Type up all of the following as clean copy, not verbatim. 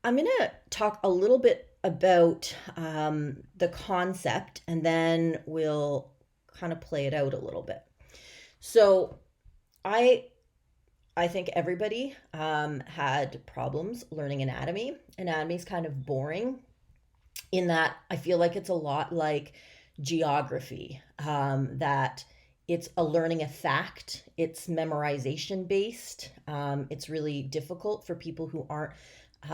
I'm going to talk a little bit about the concept, and then we'll kind of play it out a little bit. So I I think everybody had problems learning anatomy. Anatomy is kind of boring in that I feel like it's a lot like geography, that it's a learning a fact, it's memorization based. It's really difficult for people who aren't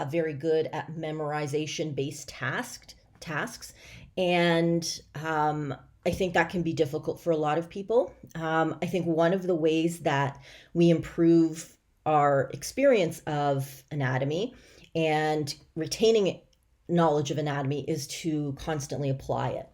very good at memorization based tasks. And I think that can be difficult for a lot of people. I think one of the ways that we improve our experience of anatomy and retaining knowledge of anatomy is to constantly apply it.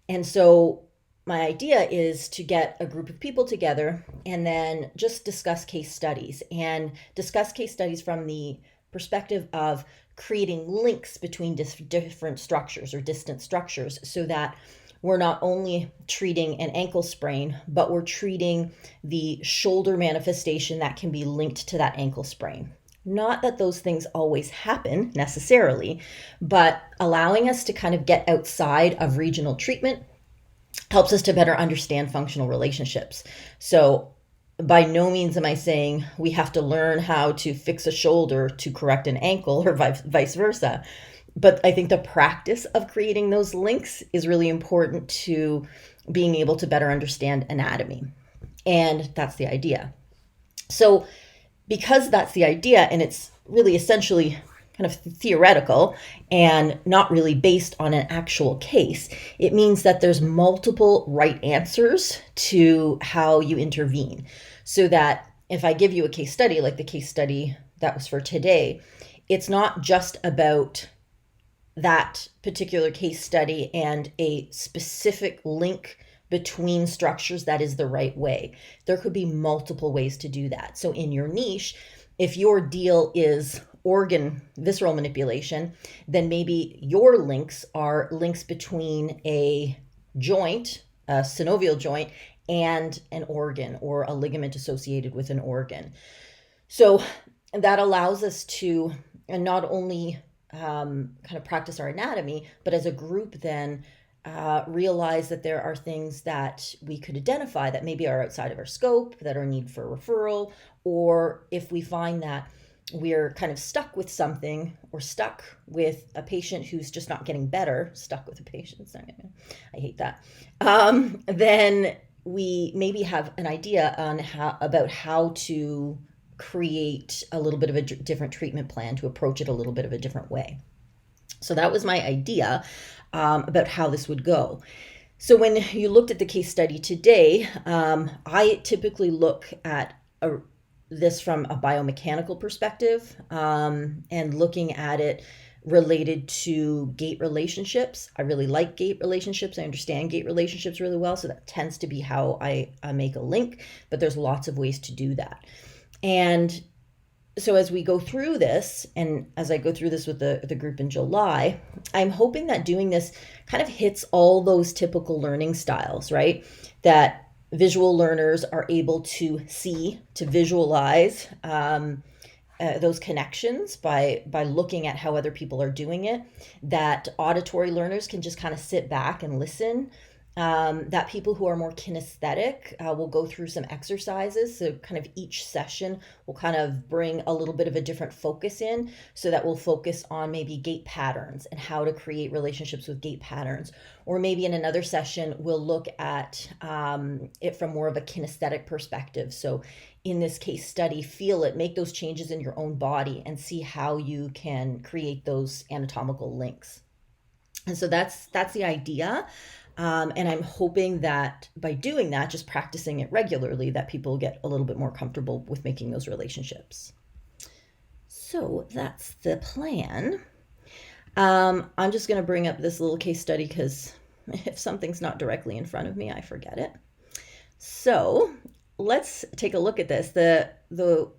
And so my idea is to get a group of people together and then just discuss case studies and discuss case studies from the perspective of creating links between different structures or distant structures, so that we're not only treating an ankle sprain, but we're treating the shoulder manifestation that can be linked to that ankle sprain. Not that those things always happen necessarily, but allowing us to kind of get outside of regional treatment helps us to better understand functional relationships. So by no means am I saying we have to learn how to fix a shoulder to correct an ankle or vice versa. But I think the practice of creating those links is really important to being able to better understand anatomy. And that's the idea. So because that's the idea, and it's really essentially kind of theoretical and not really based on an actual case, it means that there's multiple right answers to how you intervene. So that if I give you a case study, like the case study that was for today, it's not just about that particular case study and a specific link between structures that is the right way. There could be multiple ways to do that. So in your niche, if your deal is organ visceral manipulation, then maybe your links are links between a joint, a synovial joint, and an organ or a ligament associated with an organ. So that allows us to not only kind of practice our anatomy, but as a group then realize that there are things that we could identify that maybe are outside of our scope, that are need for referral, or if we find that we're kind of stuck with something or stuck with a patient who's just not getting better, stuck with a patient, I hate that, then we maybe have an idea on about how to create a little bit of a different treatment plan to approach it a little bit of a different way. So that was my idea about how this would go. So when you looked at the case study today, I typically look at this from a biomechanical perspective, and looking at it related to gait relationships. I really like gait relationships. I understand gait relationships really well. So that tends to be how I make a link, but there's lots of ways to do that. And so as we go through this, and as I go through this with the group in July, I'm hoping that doing this kind of hits all those typical learning styles, right? That visual learners are able to see, to visualize those connections by looking at how other people are doing it. That auditory learners can just kind of sit back and listen. That people who are more kinesthetic will go through some exercises. So kind of each session will kind of bring a little bit of a different focus in, so that we'll focus on maybe gait patterns and how to create relationships with gait patterns. Or maybe in another session, we'll look at it from more of a kinesthetic perspective. So in this case study, feel it, make those changes in your own body and see how you can create those anatomical links. And so that's the idea. And I'm hoping that by doing that, just practicing it regularly, that people get a little bit more comfortable with making those relationships. So that's the plan. I'm just going to bring up this little case study because if something's not directly in front of me, I forget it. So let's take a look at this. The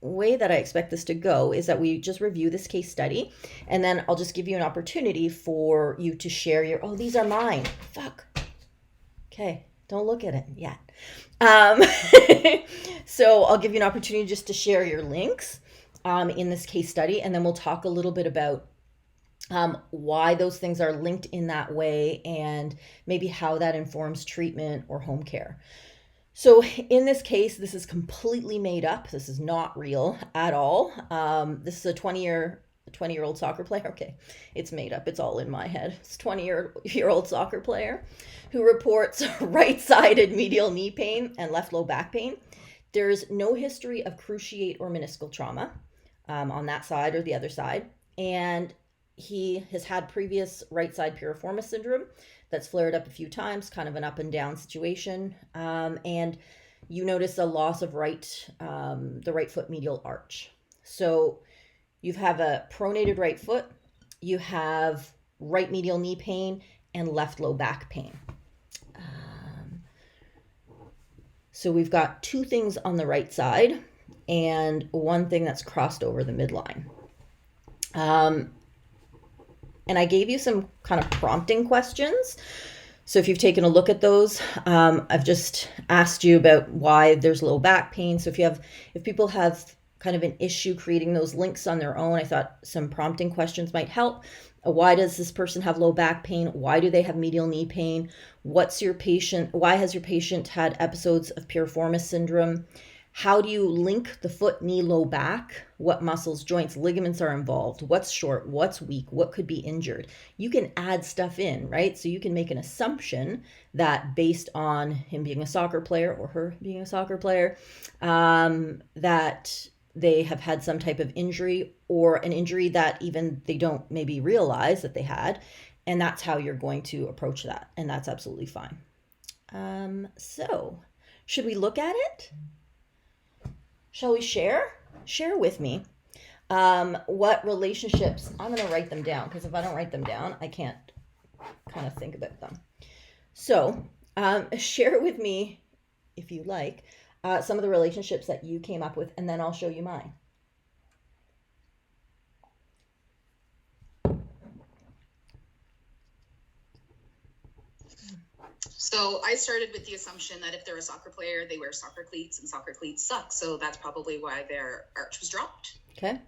way that I expect this to go is that we just review this case study, and then I'll just give you an opportunity for you to share your, oh, these are mine. Fuck. Okay, don't look at it yet. So I'll give you an opportunity just to share your links. in this case study, and then we'll talk a little bit about why those things are linked in that way and maybe how that informs treatment or home care. So in this case, this is completely made up. This is not real at all. This is a 20-year-old soccer player. Okay, it's made up. It's all in my head. It's a 20-year-old soccer player who reports right-sided medial knee pain and left low back pain. There's no history of cruciate or meniscal trauma on that side or the other side. And he has had previous right side piriformis syndrome that's flared up a few times, kind of an up and down situation. And you notice a loss of the right foot medial arch. So you have a pronated right foot, you have right medial knee pain, and left low back pain. So we've got two things on the right side and one thing that's crossed over the midline. And I gave you some kind of prompting questions. So if you've taken a look at those, I've just asked you about why there's low back pain. So if people have kind of an issue creating those links on their own, I thought some prompting questions might help. Why does this person have low back pain? Why do they have medial knee pain? Why has your patient had episodes of piriformis syndrome? How do you link the foot, knee, low back? What muscles, joints, ligaments are involved? What's short? What's weak? What could be injured? You can add stuff in, right? So you can make an assumption that based on him being a soccer player or her being a soccer player, that they have had some type of injury or an injury that even they don't maybe realize that they had. And that's how you're going to approach that. And that's absolutely fine. So should we look at it? Shall we share? Share with me what relationships, I'm going to write them down because if I don't write them down, I can't kind of think about them. So share with me, if you like, some of the relationships that you came up with, and then I'll show you mine. So I started with the assumption that if they're a soccer player, they wear soccer cleats, and soccer cleats suck. So that's probably why their arch was dropped. Okay.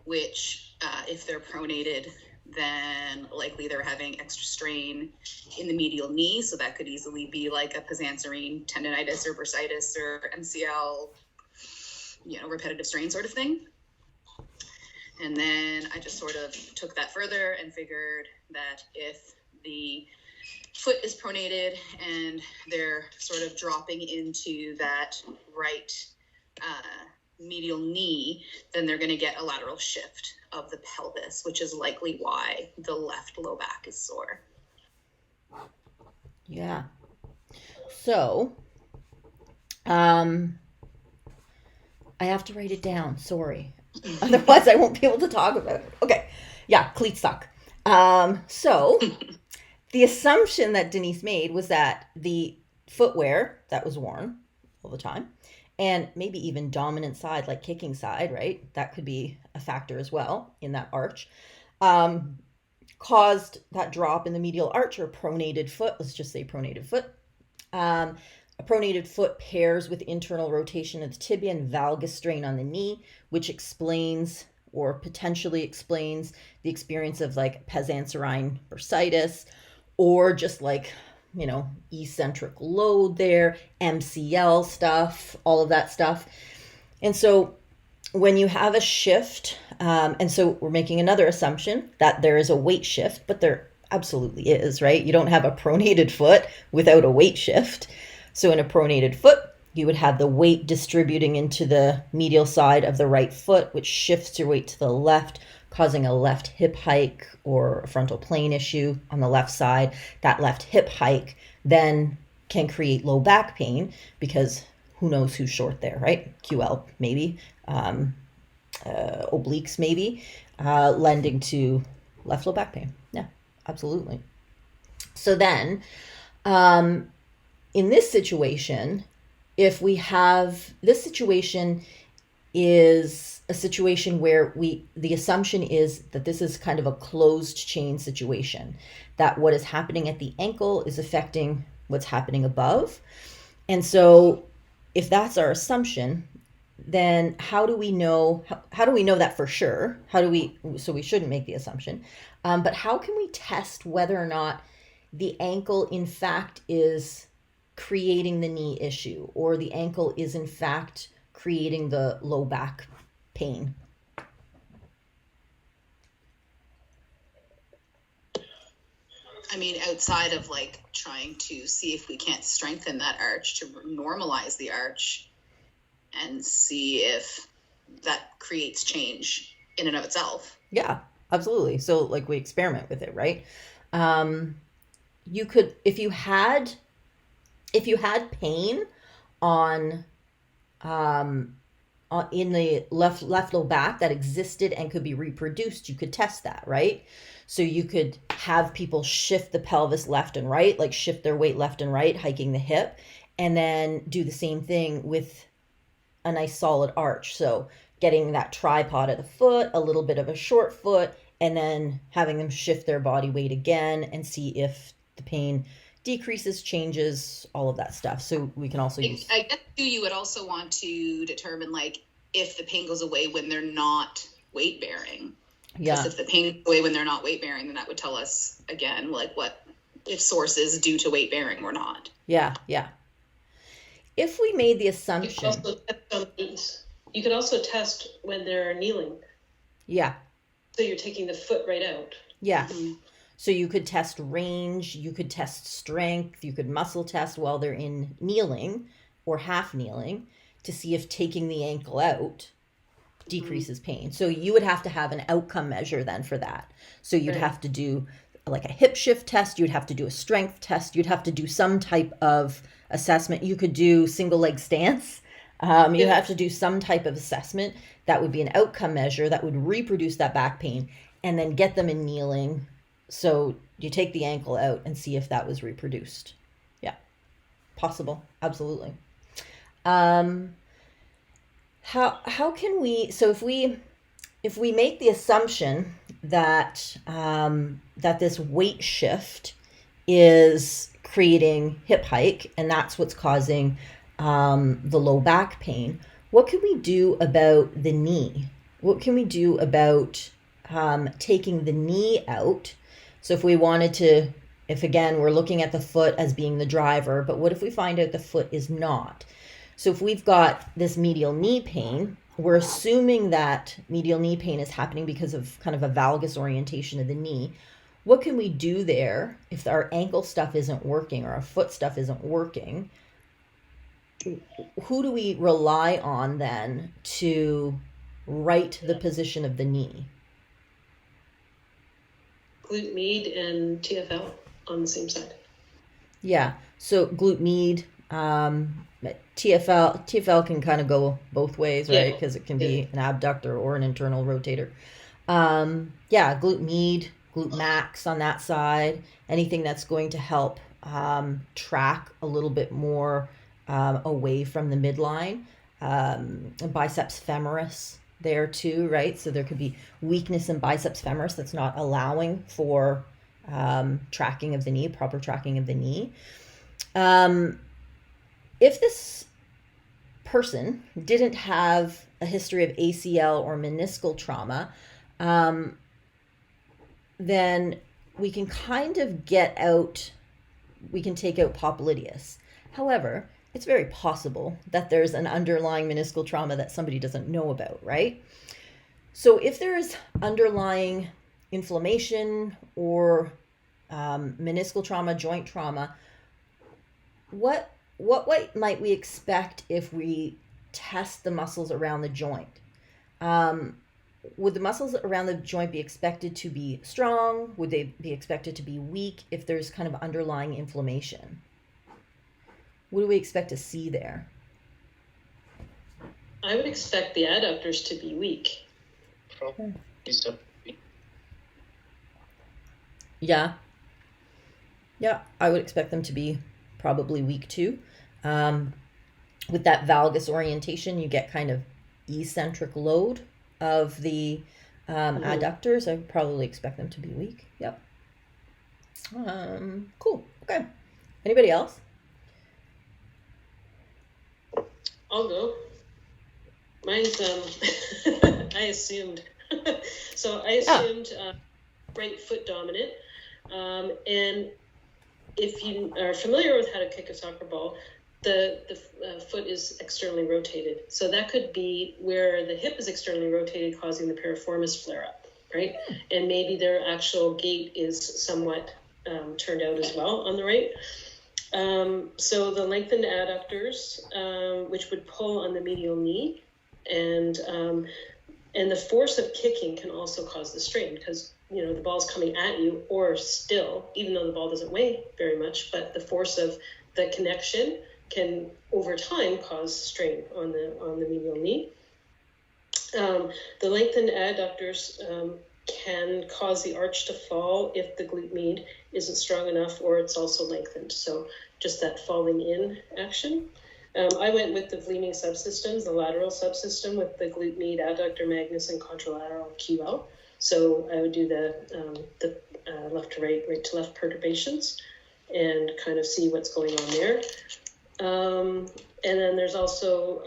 Which, if they're pronated, then likely they're having extra strain in the medial knee. So that could easily be like a Pezanserine tendonitis or bursitis or MCL, repetitive strain sort of thing. And then I just sort of took that further and figured that if the foot is pronated and they're sort of dropping into that right medial knee, then they're going to get a lateral shift of the pelvis, which is likely why the left low back is sore. Yeah. So, I have to write it down. Sorry. Otherwise, I won't be able to talk about it. Okay. Yeah, cleats suck. So, the assumption that Denise made was that the footwear that was worn all the time, and maybe even dominant side, like kicking side, right? That could be a factor as well in that arch, caused that drop in the medial arch or pronated foot. Let's just say pronated foot. A pronated foot pairs with internal rotation of the tibia and valgus strain on the knee, which explains or potentially explains the experience of like Pezanserine bursitis, or just like, eccentric load there, MCL stuff, all of that stuff. And so when you have a shift, and so we're making another assumption that there is a weight shift, but there absolutely is, right? You don't have a pronated foot without a weight shift. So in a pronated foot, you would have the weight distributing into the medial side of the right foot, which shifts your weight to the left, causing a left hip hike or a frontal plane issue on the left side. That left hip hike then can create low back pain because who knows who's short there, right? QL maybe, obliques maybe, lending to left low back pain. Yeah, absolutely. So then, in this situation, if we have, this situation is a situation where the assumption is that this is kind of a closed chain situation, that what is happening at the ankle is affecting what's happening above. And so if that's our assumption, then how do we know that for sure? So we shouldn't make the assumption. But how can we test whether or not the ankle in fact is creating the knee issue, or the ankle is in fact creating the low back pain? I mean, outside of like trying to see if we can't strengthen that arch to normalize the arch and see if that creates change in and of itself. Yeah, absolutely. So like we experiment with it, right? You could, if you had pain on in the left low back that existed and could be reproduced, you could test that, right? So you could have people shift the pelvis left and right, like shift their weight left and right, hiking the hip, and then do the same thing with a nice solid arch. So getting that tripod at the foot, a little bit of a short foot, and then having them shift their body weight again and see if the pain decreases, changes, all of that stuff. So we can also use. I guess too, you would also want to determine like if the pain goes away when they're not weight bearing. Yeah. Because if the pain goes away when they're not weight bearing, then that would tell us again like what if source is due to weight bearing or not. Yeah, yeah. If we made the You assumption, can also test on knees. You can also test when they're kneeling. yeah, So you're taking the foot right out. yeah. So you could test range, you could test strength, you could muscle test while they're in kneeling or half kneeling to see if taking the ankle out decreases pain. So you would have to have an outcome measure then for that. So you'd Right. have to do like a hip shift test, you'd have to do a strength test, you'd have to do some type of assessment. You could do single leg stance. You Yeah. have to do some type of assessment that would be an outcome measure that would reproduce that back pain and then get them in kneeling. So you take the ankle out and see if that was reproduced. Yeah, possible. Absolutely. How can we, so if we make the assumption that that this weight shift is creating hip hike and that's what's causing the low back pain, what can we do about the knee? What can we do about taking the knee out? So if we wanted to, if again we're looking at the foot as being the driver, but what if we find out the foot is not? So if we've got this medial knee pain, we're assuming that medial knee pain is happening because of kind of a valgus orientation of the knee. What can we do there if our ankle stuff isn't working or our foot stuff isn't working? Who do we rely on then to right the position of the knee? Glute med and TFL on the same side. Yeah, so glute med, TFL can kind of go both ways, right? Yeah. Because it can be an abductor or an internal rotator. Yeah, glute med, glute max on that side, anything that's going to help track a little bit more away from the midline. Biceps femoris there too, right? So there could be weakness in biceps femoris that's not allowing for tracking of the knee, proper tracking of the knee. If this person didn't have a history of ACL or meniscal trauma, then we can kind of we can take out popliteus. However, it's very possible that there's an underlying meniscal trauma that somebody doesn't know about, right? So if there's underlying inflammation or meniscal trauma, joint trauma, what might we expect if we test the muscles around the joint? Would the muscles around the joint be expected to be strong? Would they be expected to be weak if there's kind of underlying inflammation? What do we expect to see there? I would expect the adductors to be weak. Yeah. Yeah, I would expect them to be probably weak too. With that valgus orientation, you get kind of eccentric load of the adductors. I would probably expect them to be weak. Yep. Cool. Okay. Anybody else? I'll go. Mine's, I assumed. So I assumed right foot dominant. And if you are familiar with how to kick a soccer ball, the foot is externally rotated. So that could be where the hip is externally rotated, causing the piriformis flare up, right? And maybe their actual gait is somewhat turned out as well on the right. So the lengthened adductors, which would pull on the medial knee, and the force of kicking can also cause the strain, because the ball's coming at you, or still, even though the ball doesn't weigh very much, but the force of the connection can over time cause strain on the medial knee. The lengthened adductors can cause the arch to fall if the glute med isn't strong enough, or it's also lengthened. So just that falling in action. I went with the Vleeming subsystems, the lateral subsystem with the glute med, adductor magnus, and contralateral QL. So I would do the left to right, right to left perturbations, and kind of see what's going on there. And then there's also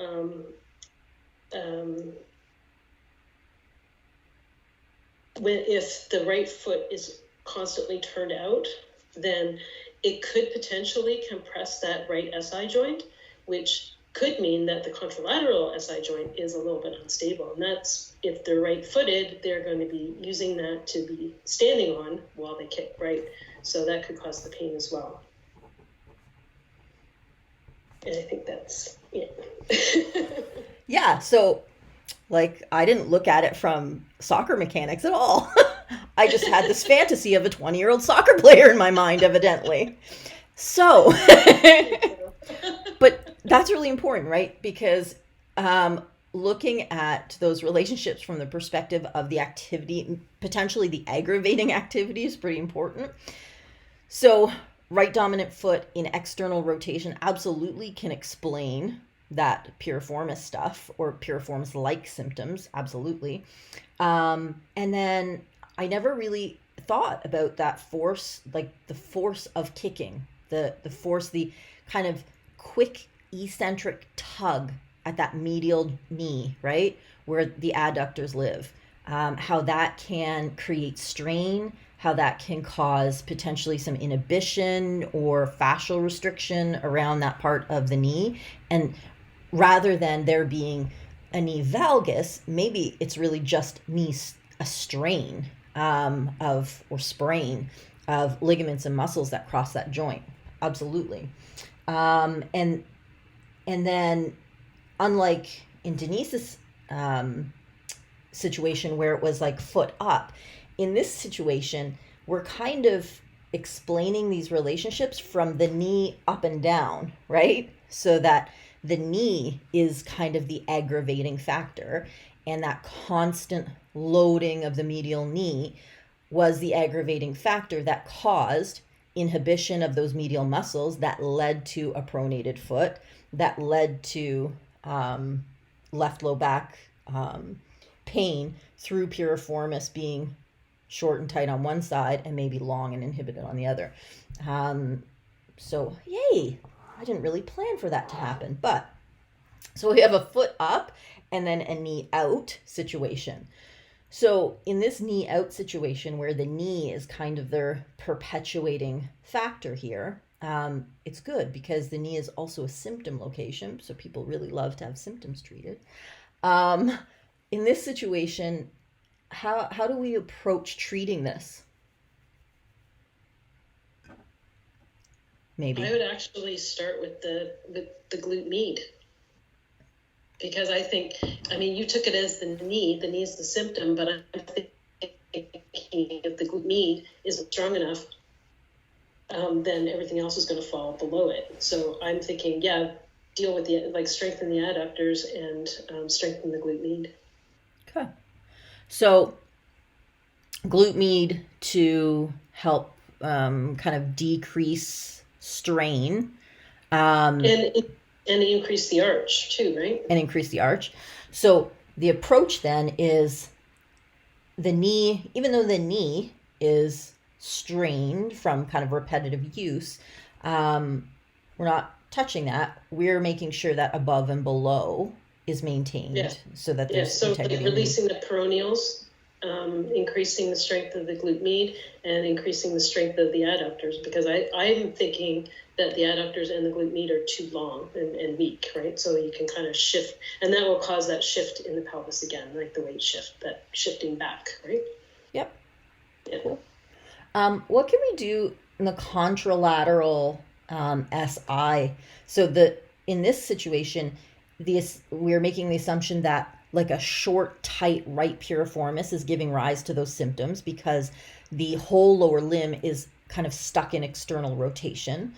if the right foot is constantly turned out, then it could potentially compress that right SI joint, which could mean that the contralateral SI joint is a little bit unstable. And that's, if they're right-footed, they're going to be using that to be standing on while they kick, right? So that could cause the pain as well. And I think that's it. Yeah, so I didn't look at it from soccer mechanics at all. I just had this fantasy of a 20-year-old soccer player in my mind, evidently. So, but that's really important, right? Because looking at those relationships from the perspective of the activity, potentially the aggravating activity, is pretty important. So right dominant foot in external rotation absolutely can explain that piriformis stuff, or piriformis-like symptoms, absolutely. And then I never really thought about that force, like the force of kicking, the force, the kind of quick eccentric tug at that medial knee, right, where the adductors live, how that can create strain, how that can cause potentially some inhibition or fascial restriction around that part of the knee. And rather than there being a knee valgus, maybe it's really just a strain or sprain of ligaments and muscles that cross that joint. Absolutely. And then, unlike in Denise's situation where it was like foot up, in this situation, we're kind of explaining these relationships from the knee up and down, right? So that the knee is kind of the aggravating factor, and that constant loading of the medial knee was the aggravating factor that caused inhibition of those medial muscles that led to a pronated foot, that led to left low back pain through piriformis being short and tight on one side and maybe long and inhibited on the other. So yay, I didn't really plan for that to happen. But so we have a foot up and then a knee out situation. So in this knee out situation where the knee is kind of their perpetuating factor here, it's good because the knee is also a symptom location. So people really love to have symptoms treated. In this situation, how do we approach treating this? Maybe I would actually start with the glute med, because I think, you took it as the knee is the symptom, but I'm thinking if the glute med isn't strong enough, then everything else is going to fall below it. So I'm thinking, deal with strengthen the adductors and strengthen the glute med. Okay. So glute med to help kind of decrease strain. And increase the arch too, right? And increase the arch. So the approach then is the knee, even though the knee is strained from kind of repetitive use, we're not touching that. We're making sure that above and below is maintained, Yeah. so that Yeah, there's so like integrity in the knee. releasing the peroneals, increasing the strength of the glute med, and increasing the strength of the adductors, because I'm thinking that the adductors and the glute med are too long and weak, right? So you can kind of shift, and that will cause that shift in the pelvis again, like the weight shift, that shifting back, right? Yep. Yeah. Cool. What can we do in the contralateral SI? So in this situation, we're making the assumption that like a short, tight right piriformis is giving rise to those symptoms because the whole lower limb is kind of stuck in external rotation.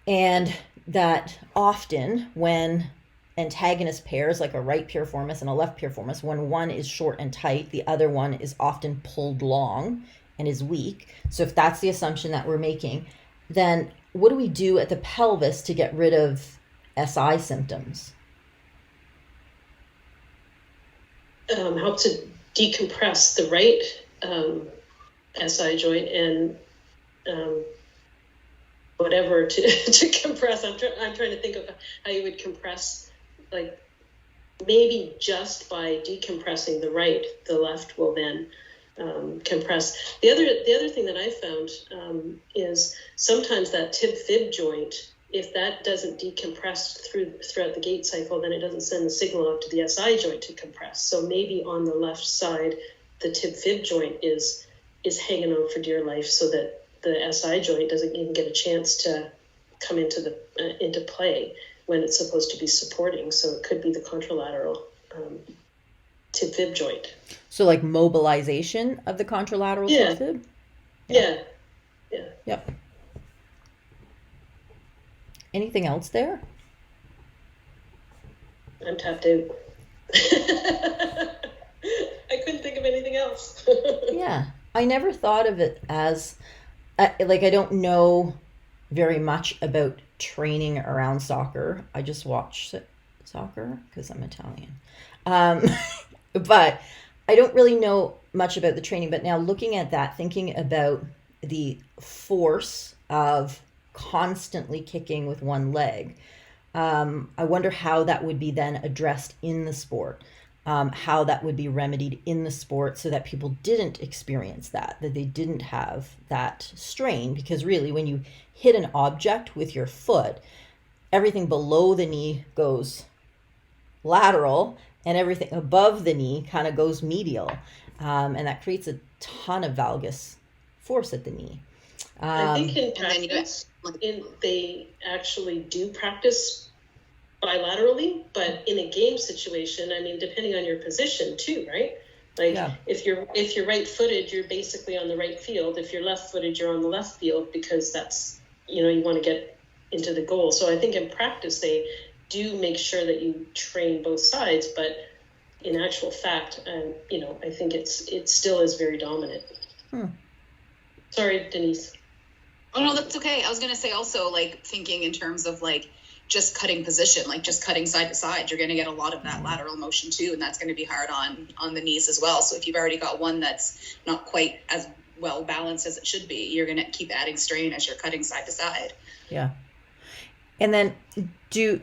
And that often when antagonist pairs, like a right piriformis and a left piriformis, when one is short and tight, the other one is often pulled long and is weak. So if that's the assumption that we're making, then what do we do at the pelvis to get rid of SI symptoms? Help to decompress the right SI joint and whatever to compress. I'm trying to think of how you would compress, like maybe just by decompressing the right, the left will then compress. The other thing that I found is sometimes that tib fib joint, if that doesn't decompress throughout the gait cycle, then it doesn't send the signal up to the SI joint to compress. So maybe on the left side, the tib fib joint is hanging on for dear life, so that the SI joint doesn't even get a chance to come into play when it's supposed to be supporting. So it could be the contralateral tib fib joint. So like mobilization of the contralateral tib fib? Yeah. Yep. Anything else there? I'm tapped out. I couldn't think of anything else. Yeah. I never thought of it as, like, I don't know very much about training around soccer. I just watch soccer because I'm Italian. But I don't really know much about the training. But now looking at that, thinking about the force of constantly kicking with one leg, I wonder how that would be then addressed in the sport, how that would be remedied in the sport so that people didn't experience that they didn't have that strain. Because really, when you hit an object with your foot, everything below the knee goes lateral and everything above the knee kind of goes medial, and that creates a ton of valgus force at the knee. I think in practice, they actually do practice bilaterally, but in a game situation, I mean, depending on your position too, right? Like if you're right-footed, you're basically on the right field. If you're left-footed, you're on the left field, because that's, you want to get into the goal. So I think in practice, they do make sure that you train both sides, but in actual fact, I think it still is very dominant. Sorry, Denise. Oh, no, that's okay. I was going to say also, like, thinking in terms of, like, just cutting position, like just cutting side to side, you're going to get a lot of that lateral motion too, and that's going to be hard on the knees as well. So if you've already got one that's not quite as well balanced as it should be, you're going to keep adding strain as you're cutting side to side. Yeah. And then is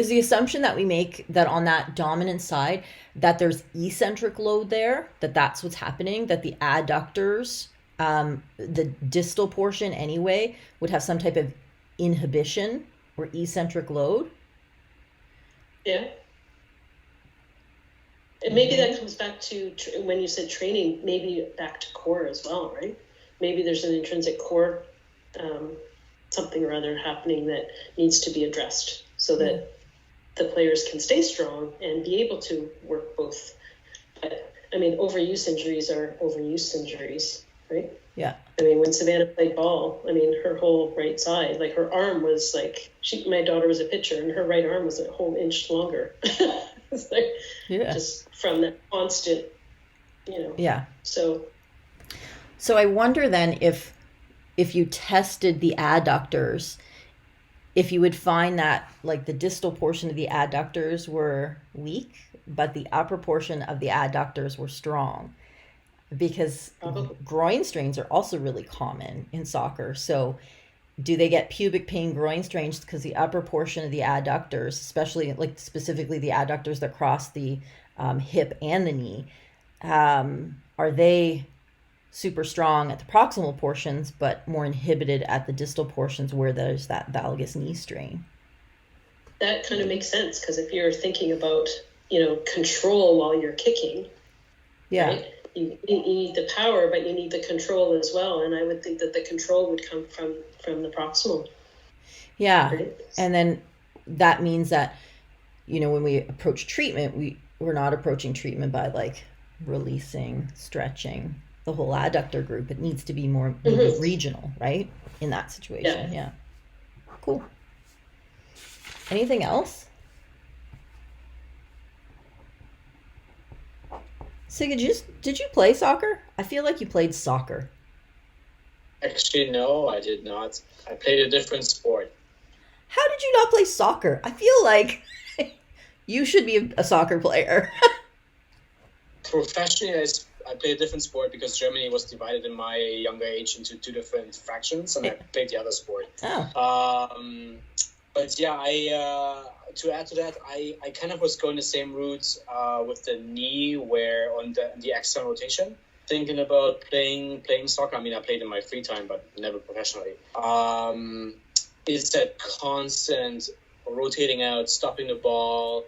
the assumption that we make that on that dominant side that there's eccentric load there, that's what's happening, that the adductors, the distal portion anyway, would have some type of inhibition or eccentric load? Yeah. And maybe that comes back to when you said training, maybe back to core as well, right? Maybe there's an intrinsic core, something or other happening that needs to be addressed so that the players can stay strong and be able to work both. But I mean, overuse injuries are overuse injuries, right? Yeah. I mean, when Savannah played ball, I mean, her whole right side, like her arm was like, my daughter was a pitcher and her right arm was a whole inch longer. It's like, just from that constant, Yeah. So I wonder then if you tested the adductors, if you would find that like the distal portion of the adductors were weak, but the upper portion of the adductors were strong. Because groin strains are also really common in soccer. So do they get pubic pain, groin strains because the upper portion of the adductors, especially like specifically the adductors that cross the hip and the knee, are they super strong at the proximal portions, but more inhibited at the distal portions where there's that valgus knee strain? That kind of makes sense, because if you're thinking about, control while you're kicking, Yeah. right? You need the power, but you need the control as well. And I would think that the control would come from the proximal. Yeah. Right? And then that means that, when we approach treatment, we're not approaching treatment by like releasing, stretching the whole adductor group. It needs to be more regional, right? In that situation. Yeah. Cool. Anything else? Sig, did you play soccer? I feel like you played soccer. Actually, no, I did not. I played a different sport. How did you not play soccer? I feel like you should be a soccer player. Professionally, I played a different sport because Germany was divided in my younger age into 2 different fractions, and I played the other sport. Oh. But yeah, to add to that, I kind of was going the same route with the knee, where on the external rotation, thinking about playing soccer. I mean, I played in my free time, but never professionally. It's that constant rotating out, stopping the ball,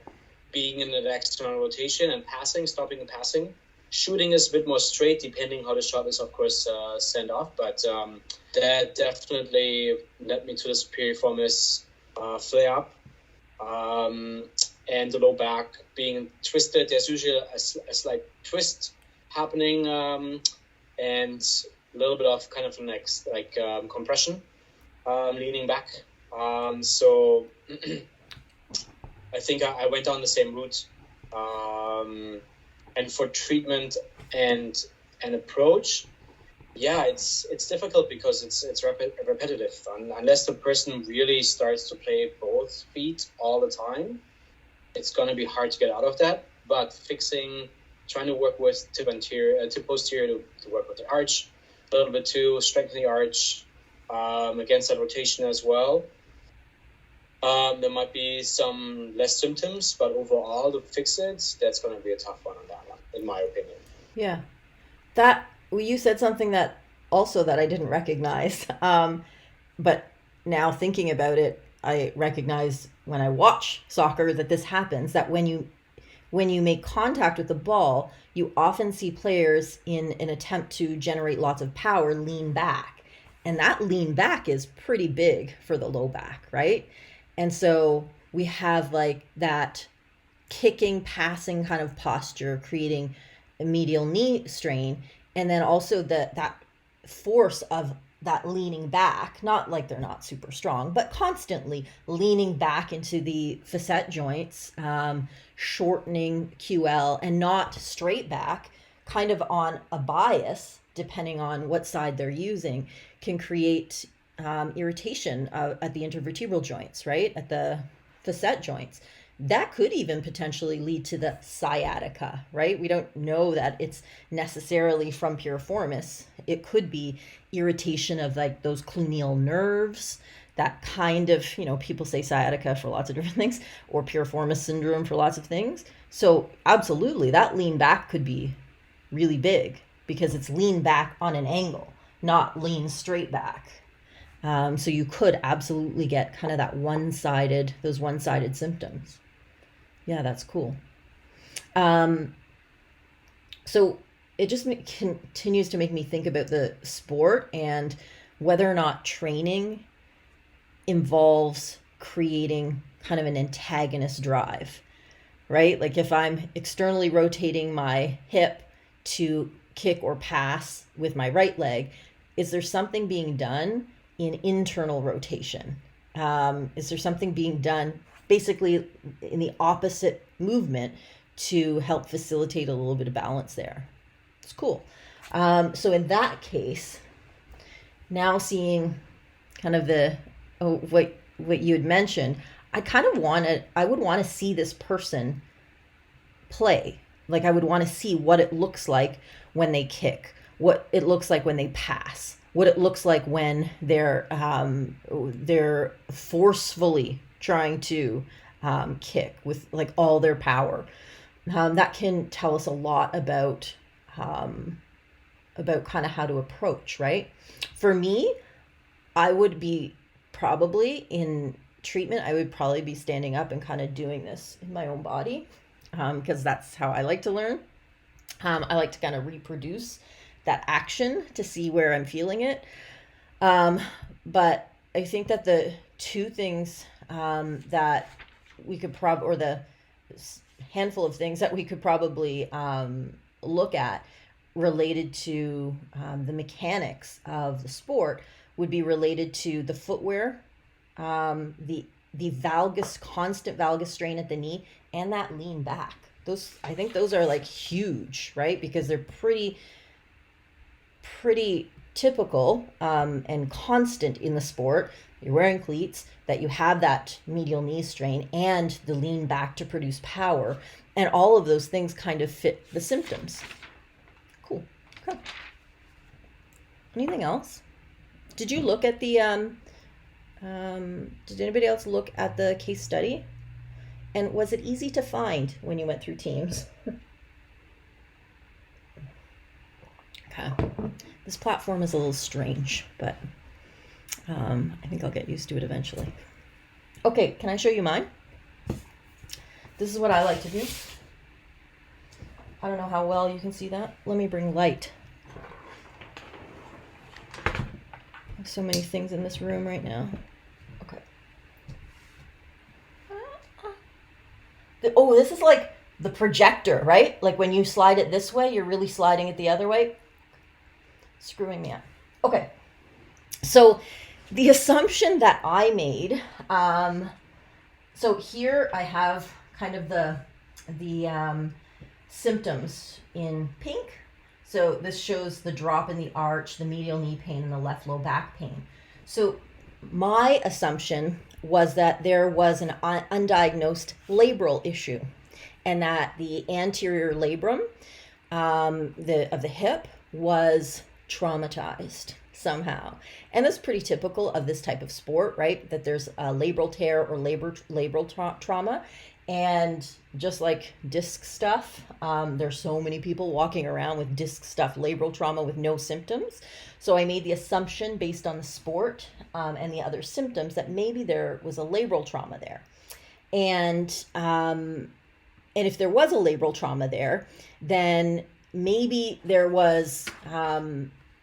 being in the external rotation and passing, stopping and passing. Shooting is a bit more straight, depending how the shot is, of course, sent off. But that definitely led me to the superiorformis flare up, and the low back being twisted. There's usually a slight twist happening, and a little bit of kind of compression, leaning back. So I think I went down the same route. And for treatment and approach, yeah, it's difficult because it's repetitive. Unless the person really starts to play both feet all the time, it's going to be hard to get out of that. But trying to work with tip posterior to work with the arch a little bit too, strengthen the arch against that rotation as well. There might be some less symptoms, but overall to fix it, that's going to be a tough one on that one, in my opinion. Yeah. You said something that I didn't recognize. But now thinking about it, I recognize when I watch soccer that this happens, that when you make contact with the ball, you often see players in an attempt to generate lots of power lean back. And that lean back is pretty big for the low back, right? And so we have like that kicking, passing kind of posture, creating a medial knee strain. And then also that force of that leaning back, not like they're not super strong, but constantly leaning back into the facet joints, shortening QL and not straight back, kind of on a bias, depending on what side they're using, can create irritation at the intervertebral joints, right? At the facet joints. That could even potentially lead to the sciatica, right? We don't know that it's necessarily from piriformis. It could be irritation of like those cluneal nerves, that kind of, people say sciatica for lots of different things, or piriformis syndrome for lots of things. So absolutely, that lean back could be really big because it's lean back on an angle, not lean straight back. So you could absolutely get kind of those one-sided symptoms. Yeah, that's cool. So it just continues to make me think about the sport and whether or not training involves creating kind of an antagonist drive, right? Like if I'm externally rotating my hip to kick or pass with my right leg, is there something being done in internal rotation? Is there something being done basically in the opposite movement to help facilitate a little bit of balance there? It's cool. So in that case, now seeing kind of what you had mentioned, I would want to see this person play. Like I would want to see what it looks like when they kick, what it looks like when they pass, what it looks like when they're forcefully trying to kick with like all their power. That can tell us a lot about kind of how to approach, right? For me, I would be probably in treatment, I would probably be standing up and kind of doing this in my own body, because that's how I like to learn. I like to kind of reproduce that action to see where I'm feeling it. But I think that the two things that we could or the handful of things that we could probably look at related to the mechanics of the sport would be related to the footwear, the constant valgus strain at the knee, and that lean back. I think those are like huge, right? Because they're pretty typical and constant in the sport. You're wearing cleats, that you have that medial knee strain and the lean back to produce power, and all of those things kind of fit the symptoms. Cool. Okay. Anything else? Did you look at the did anybody else look at the case study? And was it easy to find when you went through Teams? Okay. This platform is a little strange, but I think I'll get used to it eventually. Okay, can I show you mine? This is what I like to do. I don't know how well you can see that. Let me bring light. There's so many things in this room right now. Okay. Oh, this is like the projector, right? Like when you slide it this way, you're really sliding it the other way. Screwing me up. Okay. So the assumption that I made, so here I have kind of the symptoms in pink. So this shows the drop in the arch, the medial knee pain, and the left low back pain. So my assumption was that there was an undiagnosed labral issue, and that the anterior labrum of the hip was traumatized somehow. And that's pretty typical of this type of sport, right? That there's a labral tear or labral trauma. And just like disc stuff, there's so many people walking around with disc stuff, labral trauma with no symptoms. So I made the assumption based on the sport and the other symptoms that maybe there was a labral trauma there. And if there was a labral trauma there, then maybe there was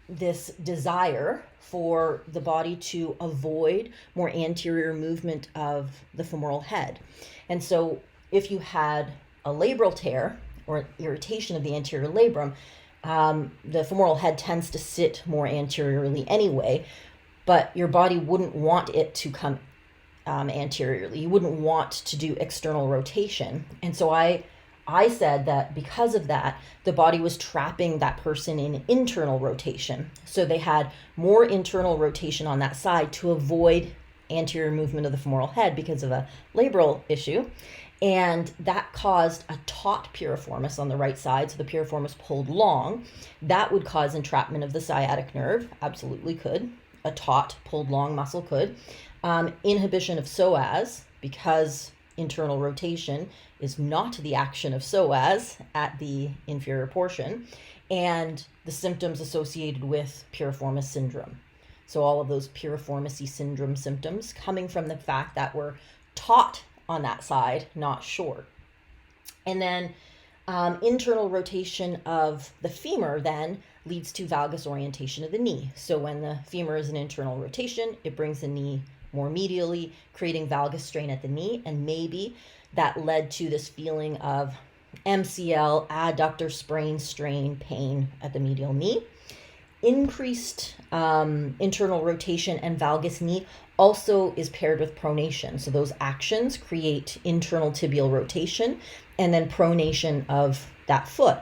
this desire for the body to avoid more anterior movement of the femoral head. And so if you had a labral tear or irritation of the anterior labrum, the femoral head tends to sit more anteriorly anyway, but your body wouldn't want it to come anteriorly. You wouldn't want to do external rotation. And so I said that because of that, the body was trapping that person in internal rotation. So they had more internal rotation on that side to avoid anterior movement of the femoral head because of a labral issue. And that caused a taut piriformis on the right side. So the piriformis pulled long. That would cause entrapment of the sciatic nerve. Absolutely could. A taut, pulled long muscle could. Inhibition of psoas, because internal rotation is not the action of psoas at the inferior portion, and the symptoms associated with piriformis syndrome. So all of those piriformis syndrome symptoms coming from the fact that we're taut on that side, not short. And then internal rotation of the femur then leads to valgus orientation of the knee. So when the femur is in internal rotation, it brings the knee more medially, creating valgus strain at the knee, and maybe that led to this feeling of MCL, adductor sprain, strain, pain at the medial knee. Increased internal rotation and valgus knee also is paired with pronation. So those actions create internal tibial rotation and then pronation of that foot.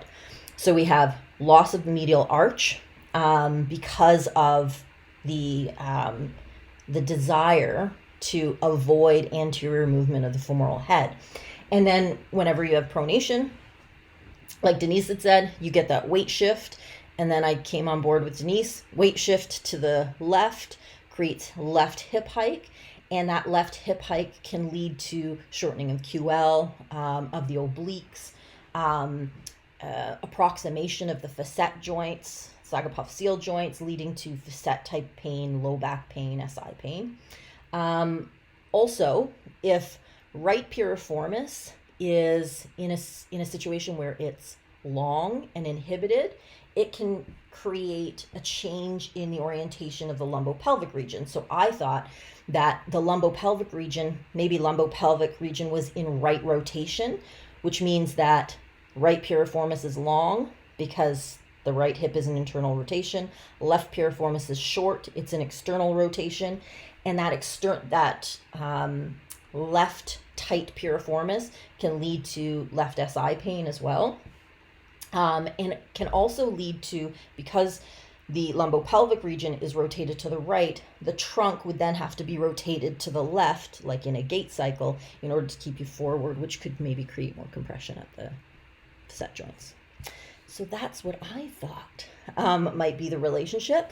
So we have loss of the medial arch because of the desire to avoid anterior movement of the femoral head. And then whenever you have pronation, like Denise had said, you get that weight shift And then I came on board with Denise. Weight shift to the left creates left hip hike. And that left hip hike can lead to shortening of QL, of the obliques, approximation of the facet joints, Sagopophyseal joints, leading to facet type pain, low back pain, SI pain. Also, if right piriformis is in a situation where it's long and inhibited, it can create a change in the orientation of the lumbopelvic region. So I thought that the lumbopelvic region, maybe lumbopelvic region was in right rotation, which means that right piriformis is long because the right hip is an internal rotation. Left piriformis is short, it's an external rotation. And that left tight piriformis can lead to left SI pain as well. And it can also lead to, because the lumbopelvic region is rotated to the right, the trunk would then have to be rotated to the left, like in a gait cycle, in order to keep you forward, which could maybe create more compression at the facet joints. So that's what I thought might be the relationship.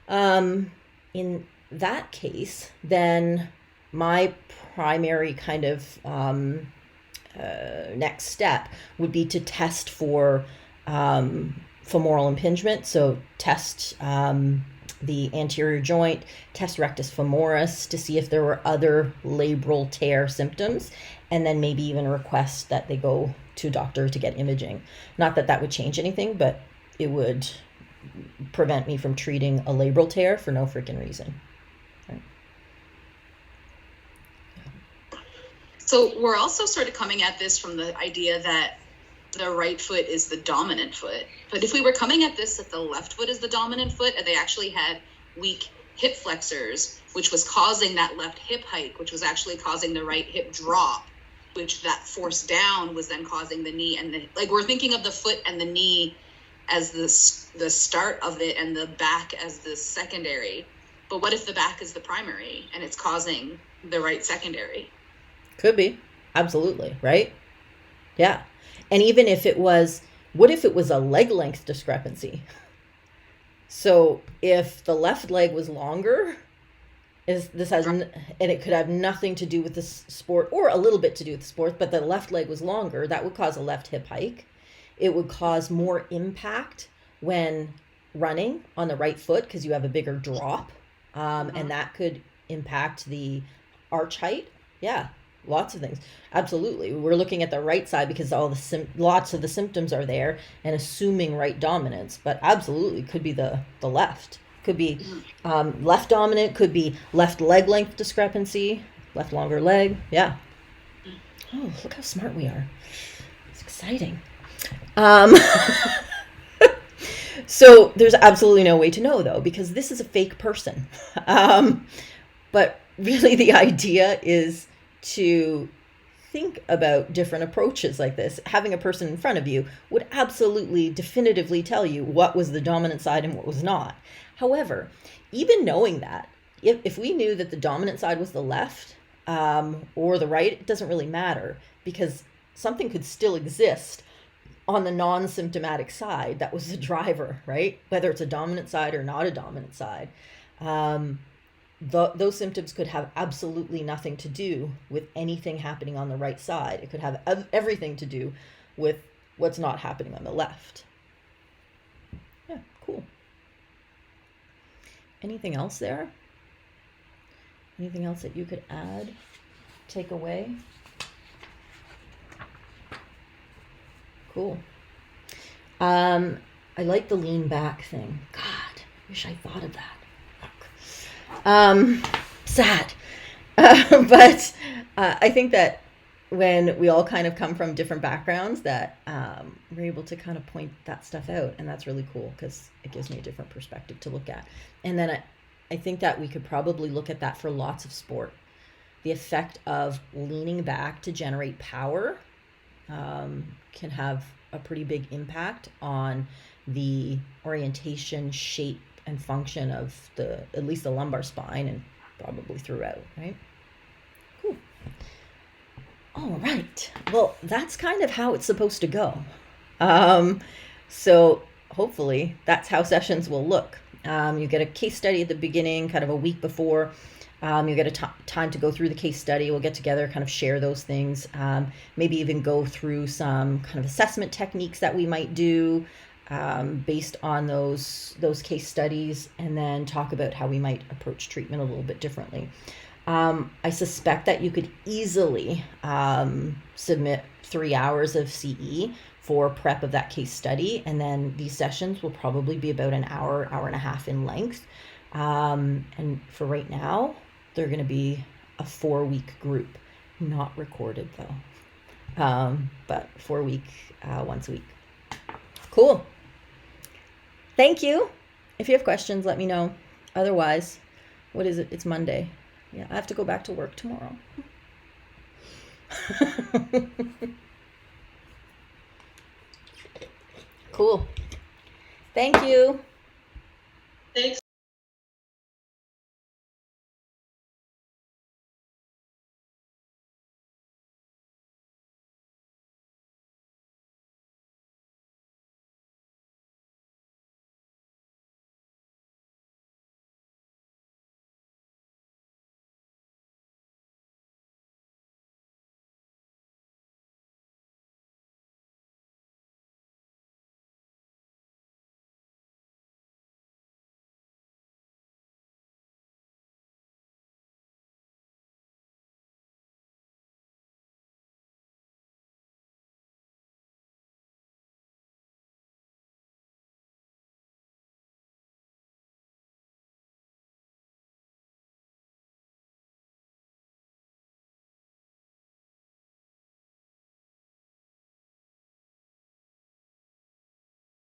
In that case, then my primary kind of next step would be to test for femoral impingement. So test the anterior joint, test rectus femoris to see if there were other labral tear symptoms, and then maybe even request that they go to a doctor to get imaging. Not that that would change anything, but it would prevent me from treating a labral tear for no freaking reason. So we're also sort of coming at this from the idea that the right foot is the dominant foot. But if we were coming at this that the left foot is the dominant foot, and they actually had weak hip flexors, which was causing that left hip hike, which was actually causing the right hip drop, which that force down was then causing the knee, and we're thinking of the foot and the knee as the start of it and the back as the secondary. But what if the back is the primary and it's causing the right secondary? Could be. Absolutely. Right? Yeah. And even if it was, what if it was a leg length discrepancy? So if the left leg was longer, and it could have nothing to do with the sport, or a little bit to do with the sport, but the left leg was longer, that would cause a left hip hike. It would cause more impact when running on the right foot because you have a bigger drop, and that could impact the arch height. Yeah. Lots of things. Absolutely. We're looking at the right side because lots of the symptoms are there and assuming right dominance, but absolutely could be the left. Could be left dominant, could be left leg length discrepancy, left longer leg. Yeah. Oh, look how smart we are. It's exciting. So there's absolutely no way to know though, because this is a fake person. But really the idea is to think about different approaches like this. Having a person in front of you would absolutely definitively tell you what was the dominant side and what was not. However, even knowing that, if we knew that the dominant side was the left or the right, it doesn't really matter because something could still exist on the non-symptomatic side that was the driver, right? Whether it's a dominant side or not a dominant side. Those symptoms could have absolutely nothing to do with anything happening on the right side. It could have everything to do with what's not happening on the left. Yeah, cool. Anything else there? Anything else that you could add, take away? Cool. I like the lean back thing. God, wish I thought of that. Sad. But I think that when we all kind of come from different backgrounds that we're able to kind of point that stuff out, and that's really cool because it gives me a different perspective to look at. And then I think that we could probably look at that for lots of sport. The effect of leaning back to generate power can have a pretty big impact on the orientation, shape, and function of at least the lumbar spine and probably throughout, right? Cool. All right. Well, that's kind of how it's supposed to go. So hopefully that's how sessions will look. You get a case study at the beginning, kind of a week before. You get time to go through the case study. We'll get together, kind of share those things, maybe even go through some kind of assessment techniques that we might do based on those case studies, and then talk about how we might approach treatment a little bit differently. I suspect that you could easily submit 3 hours of CE for prep of that case study, and then these sessions will probably be about an hour and a half in length. And for right now, they're going to be a 4-week group, not recorded though, but 4-week, once a week. Cool. Thank you. If you have questions, let me know. Otherwise, what is it? It's Monday. Yeah, I have to go back to work tomorrow. Cool. Thank you. Thanks.